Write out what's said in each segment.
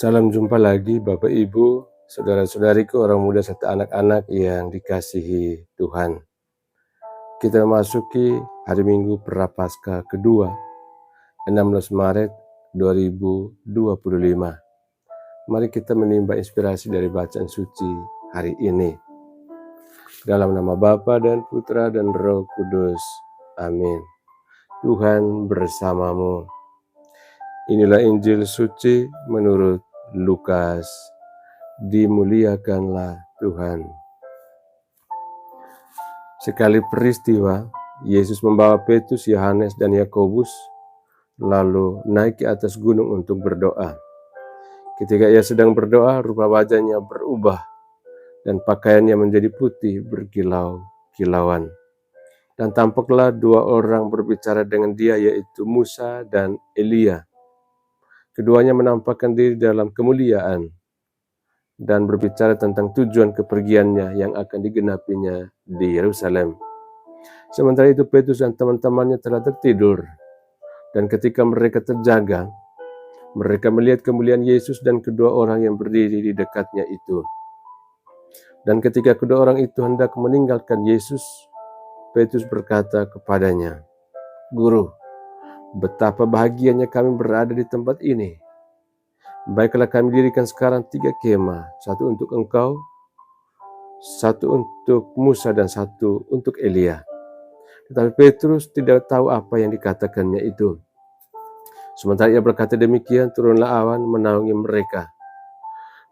Salam jumpa lagi Bapak Ibu, saudara-saudariku, orang muda serta anak-anak yang dikasihi Tuhan. Kita memasuki hari Minggu Prapaskah kedua, 16 Maret 2025. Mari kita menimba inspirasi dari bacaan suci hari ini. Dalam nama Bapa dan Putra dan Roh Kudus. Amin. Tuhan bersamamu. Inilah Injil suci menurut Lukas. Dimuliakanlah Tuhan. Sekali peristiwa, Yesus membawa Petrus, Yohanes, dan Yakobus lalu naik ke atas gunung untuk berdoa. Ketika ia sedang berdoa, rupa wajahnya berubah dan pakaiannya menjadi putih berkilau-kilauan. Dan tampaklah dua orang berbicara dengan dia, yaitu Musa dan Elia. Keduanya menampakkan diri dalam kemuliaan dan berbicara tentang tujuan kepergiannya yang akan digenapinya di Yerusalem. Sementara itu Petrus dan teman-temannya telah tertidur, dan ketika mereka terjaga, mereka melihat kemuliaan Yesus dan kedua orang yang berdiri di dekatnya itu. Dan ketika kedua orang itu hendak meninggalkan Yesus, Petrus berkata kepadanya, "Guru, betapa bahagianya kami berada di tempat ini. Baiklah kami dirikan sekarang 3 kemah, satu untuk engkau, satu untuk Musa, dan satu untuk Elia." Tetapi Petrus tidak tahu apa yang dikatakannya itu. Sementara ia berkata demikian, turunlah awan menaungi mereka.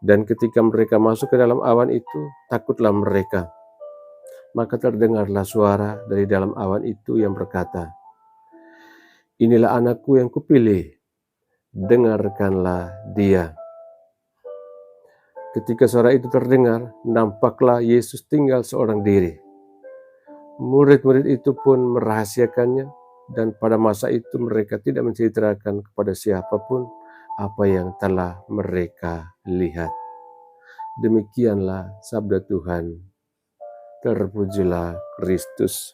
Dan ketika mereka masuk ke dalam awan itu, takutlah mereka. Maka terdengarlah suara dari dalam awan itu yang berkata, "Inilah anakku yang kupilih, dengarkanlah dia." Ketika suara itu terdengar, nampaklah Yesus tinggal seorang diri. Murid-murid itu pun merahasiakannya, dan pada masa itu mereka tidak menceritakan kepada siapapun apa yang telah mereka lihat. Demikianlah sabda Tuhan. Terpujilah Kristus.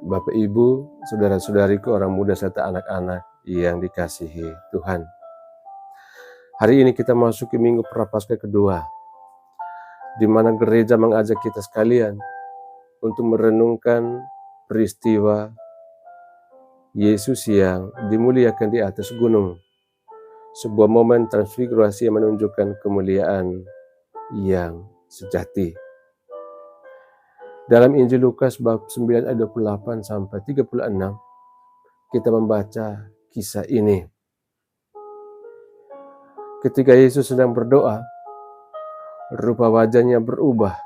Bapak Ibu, saudara-saudariku, orang muda serta anak-anak yang dikasihi Tuhan. Hari ini kita masuk ke Minggu Prapaskah kedua, di mana gereja mengajak kita sekalian untuk merenungkan peristiwa Yesus yang dimuliakan di atas gunung. Sebuah momen transfigurasi yang menunjukkan kemuliaan yang sejati. Dalam Injil Lukas bab 9 ayat 28 sampai 36, kita membaca kisah ini. Ketika Yesus sedang berdoa, rupa wajahnya berubah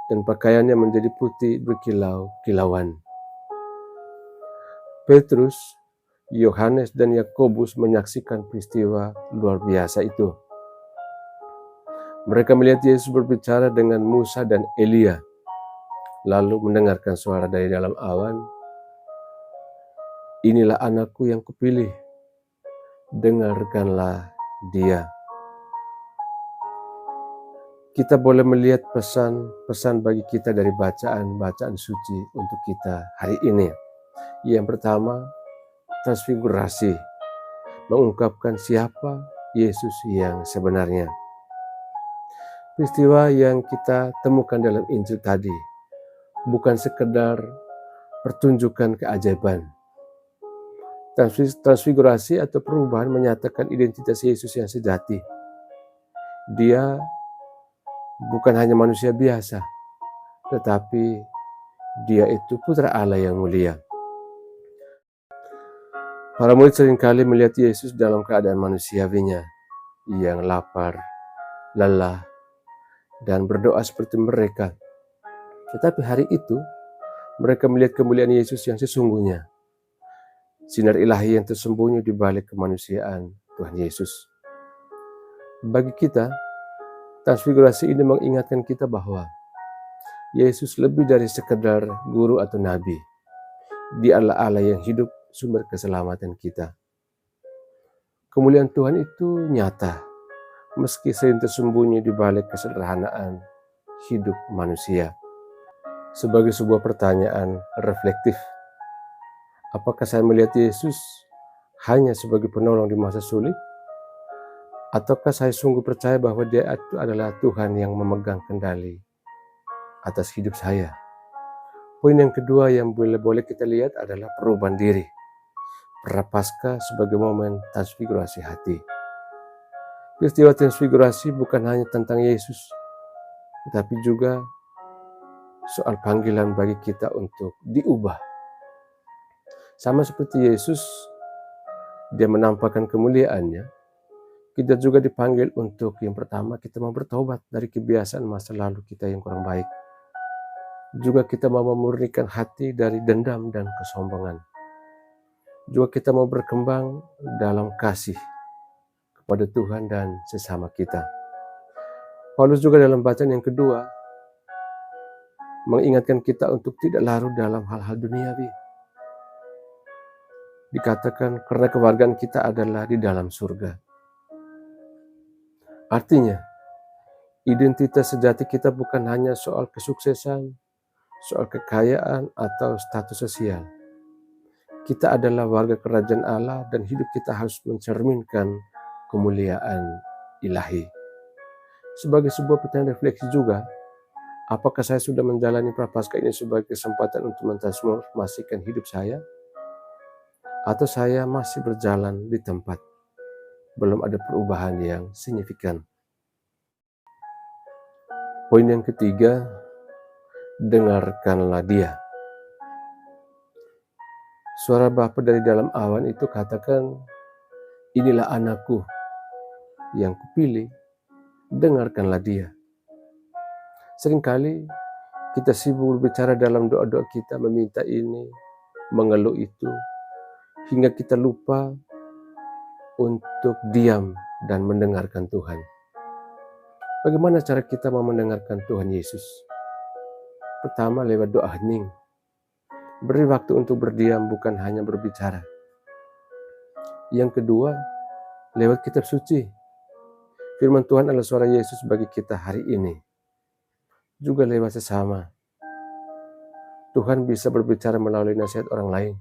dan pakaiannya menjadi putih berkilau-kilauan. Petrus, Yohanes, dan Yakobus menyaksikan peristiwa luar biasa itu. Mereka melihat Yesus berbicara dengan Musa dan Elia, lalu mendengarkan suara dari dalam awan, "Inilah anakku yang kupilih, dengarkanlah dia." Kita boleh melihat pesan-pesan bagi kita dari bacaan suci untuk kita hari ini. Yang pertama, transfigurasi, mengungkapkan siapa Yesus yang sebenarnya. Peristiwa yang kita temukan dalam Injil tadi bukan sekedar pertunjukan keajaiban. Transfigurasi atau perubahan menyatakan identitas Yesus yang sejati. Dia bukan hanya manusia biasa, tetapi dia itu putra Allah yang mulia. Para murid seringkali melihat Yesus dalam keadaan manusiawinya, yang lapar, lelah, dan berdoa seperti mereka. Tetapi hari itu, mereka melihat kemuliaan Yesus yang sesungguhnya. Sinar ilahi yang tersembunyi di balik kemanusiaan Tuhan Yesus. Bagi kita, transfigurasi ini mengingatkan kita bahwa Yesus lebih dari sekedar guru atau nabi. Dia adalah Allah yang hidup, sumber keselamatan kita. Kemuliaan Tuhan itu nyata, meski sering tersembunyi di balik kesederhanaan hidup manusia. sebagai sebuah pertanyaan reflektif. Apakah saya melihat Yesus hanya sebagai penolong di masa sulit? Ataukah saya sungguh percaya bahwa Dia itu adalah Tuhan yang memegang kendali atas hidup saya? Poin yang kedua yang boleh kita lihat adalah perubahan diri. Prapaskah sebagai momen transfigurasi hati. Peristiwa transfigurasi bukan hanya tentang Yesus, tetapi juga soal panggilan bagi kita untuk diubah. Sama seperti Yesus, Dia menampakkan kemuliaannya, kita juga dipanggil untuk yang pertama kita mau bertobat dari kebiasaan masa lalu kita yang kurang baik. Juga kita mau memurnikan hati dari dendam dan kesombongan. Juga kita mau berkembang dalam kasih kepada Tuhan dan sesama kita. Paulus juga dalam bacaan yang kedua mengingatkan kita untuk tidak larut dalam hal-hal duniawi. Dikatakan karena kewargaan kita adalah di dalam surga. Artinya, identitas sejati kita bukan hanya soal kesuksesan, soal kekayaan, atau status sosial. Kita adalah warga kerajaan Allah dan hidup kita harus mencerminkan kemuliaan ilahi. Sebagai sebuah pertanyaan refleksi juga, apakah saya sudah menjalani prapaskah ini sebagai kesempatan untuk mentransformasikan hidup saya? Atau saya masih berjalan di tempat, belum ada perubahan yang signifikan? Poin yang ketiga, dengarkanlah Dia. Suara Bapa dari dalam awan itu katakan, inilah anakku yang kupilih, dengarkanlah Dia. Seringkali kita sibuk berbicara dalam doa-doa kita, meminta ini, mengeluh itu, hingga kita lupa untuk diam dan mendengarkan Tuhan. Bagaimana cara kita mau mendengarkan Tuhan Yesus? Pertama, lewat doa hening. Beri waktu untuk berdiam, bukan hanya berbicara. Yang kedua, lewat kitab suci. Firman Tuhan adalah suara Yesus bagi kita hari ini. Juga lewat sesama. Tuhan bisa berbicara melalui nasihat orang lain,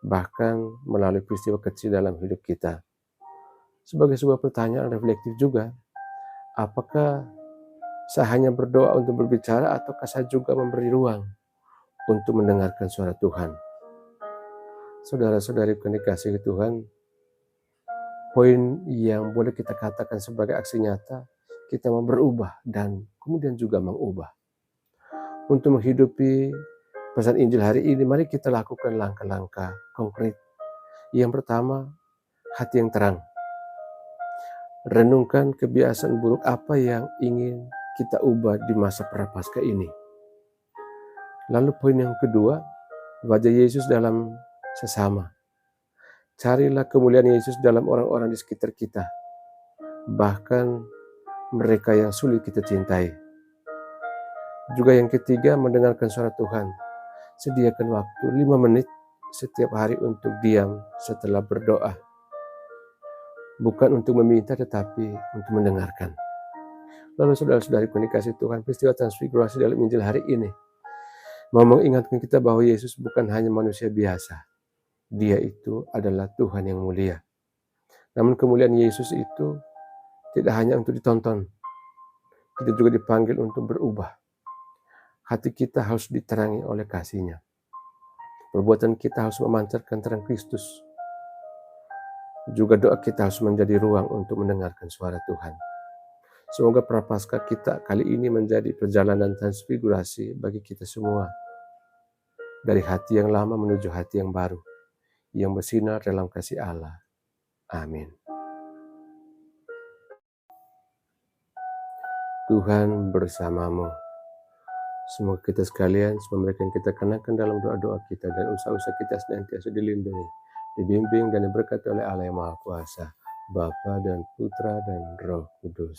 bahkan melalui peristiwa kecil dalam hidup kita. Sebagai sebuah pertanyaan reflektif juga, apakah saya hanya berdoa untuk berbicara ataukah saya juga memberi ruang untuk mendengarkan suara Tuhan? Saudara-saudari yang dikasihi Tuhan, poin yang boleh kita katakan sebagai aksi nyata, kita mau berubah dan kemudian juga mengubah. Untuk menghidupi pesan Injil hari ini, mari kita lakukan langkah-langkah konkret. Yang pertama, hati yang terang. Renungkan kebiasaan buruk apa yang ingin kita ubah di masa prapaskah ini. Lalu poin yang kedua, wajah Yesus dalam sesama. Carilah kemuliaan Yesus dalam orang-orang di sekitar kita, bahkan mereka yang sulit kita cintai. Juga yang ketiga, mendengarkan suara Tuhan. Sediakan waktu 5 menit setiap hari untuk diam setelah berdoa. Bukan untuk meminta, tetapi untuk mendengarkan. Lalu saudara-saudari yang dikasihi Tuhan, peristiwa transfigurasi dalam Injil hari ini mau mengingatkan kita bahwa Yesus bukan hanya manusia biasa. Dia itu adalah Tuhan yang mulia. Namun kemuliaan Yesus itu tidak hanya untuk ditonton. Kita juga dipanggil untuk berubah. Hati kita harus diterangi oleh kasih-Nya. Perbuatan kita harus memancarkan terang Kristus. Juga doa kita harus menjadi ruang untuk mendengarkan suara Tuhan. Semoga prapaskah kita kali ini menjadi perjalanan transfigurasi bagi kita semua. Dari hati yang lama menuju hati yang baru, yang bersinar dalam kasih Allah. Amin. Tuhan bersamamu. Semoga kita sekalian, semua mereka yang kita kenakan dalam doa-doa kita dan usaha-usaha kita senantiasa dilindungi, dibimbing dan diberkati oleh Allah yang Maha Kuasa, Bapa dan Putra dan Roh Kudus.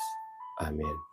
Amin.